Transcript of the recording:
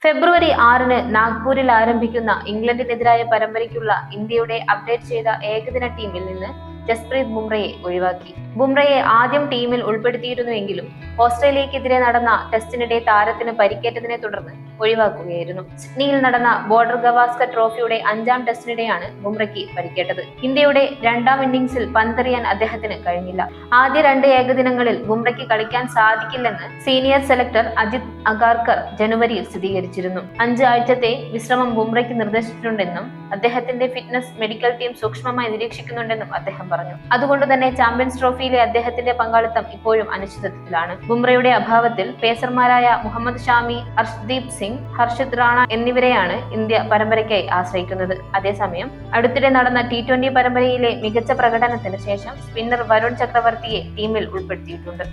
ഫെബ്രുവരി 6-ന് നാഗ്പൂരിൽ ആരംഭിക്കുന്ന ഇംഗ്ലണ്ടിനെതിരായ പരമ്പരയ്ക്കുള്ള ഇന്ത്യയുടെ അപ്ഡേറ്റ് ചെയ്ത ഏകദിന ടീമിൽ നിന്ന് ജസ്പ്രീത് ബുംറയെ ഒഴിവാക്കി. ബുംറയെ ആദ്യം ടീമിൽ ഉൾപ്പെടുത്തിയിരുന്നുവെങ്കിലും ഓസ്ട്രേലിയക്കെതിരെ നടന്ന ടെസ്റ്റിനിടെ താരത്തിന് പരിക്കേറ്റതിനെ തുടർന്ന് ഒഴിവാക്കുകയായിരുന്നു. സിഡ്നിയിൽ നടന്ന ബോർഡർ ഗവാസ്കർ ട്രോഫിയുടെ 5-ാം ടെസ്റ്റിനിടെയാണ് ബുംറയ്ക്ക് പരിക്കേറ്റത്. ഇന്ത്യയുടെ 2-ാം ഇന്നിംഗ്സിൽ പന്തെറിയാൻ അദ്ദേഹത്തിന് കഴിഞ്ഞില്ല. ആദ്യ 2 ഏകദിനങ്ങളിൽ ബുംറയ്ക്ക് കളിക്കാൻ സാധിക്കില്ലെന്ന് സീനിയർ സെലക്ടർ അജിത് അഗാർക്കർ ജനുവരിയിൽ സ്ഥിരീകരിച്ചിരുന്നു. 5 ആഴ്ചത്തെ വിശ്രമം ബുംറയ്ക്ക് നിർദ്ദേശിച്ചിട്ടുണ്ടെന്നും അദ്ദേഹത്തിന്റെ ഫിറ്റ്നസ് മെഡിക്കൽ ടീം സൂക്ഷ്മമായി നിരീക്ഷിക്കുന്നുണ്ടെന്നും അദ്ദേഹം പറഞ്ഞു. അതുകൊണ്ട് തന്നെ ചാമ്പ്യൻസ് ട്രോഫിയിലെ അദ്ദേഹത്തിന്റെ പങ്കാളിത്തം ഇപ്പോഴും അനിശ്ചിതത്വത്തിലാണ്. ബുംറയുടെ അഭാവത്തിൽ പേസർമാരായ മുഹമ്മദ് ഷാമി, അർഷ്ദീപ് സിംഗ്, ഹർഷിത് റാണ എന്നിവരെയാണ് ഇന്ത്യ പരമ്പരയ്ക്കായി ആശ്രയിക്കുന്നത്. അതേസമയം അടുത്തിടെ നടന്ന T20 പരമ്പരയിലെ മികച്ച പ്രകടനത്തിന് ശേഷം സ്പിന്നർ വരുൺ ചക്രവർത്തിയെ ടീമിൽ ഉൾപ്പെടുത്തിയിട്ടുണ്ട്.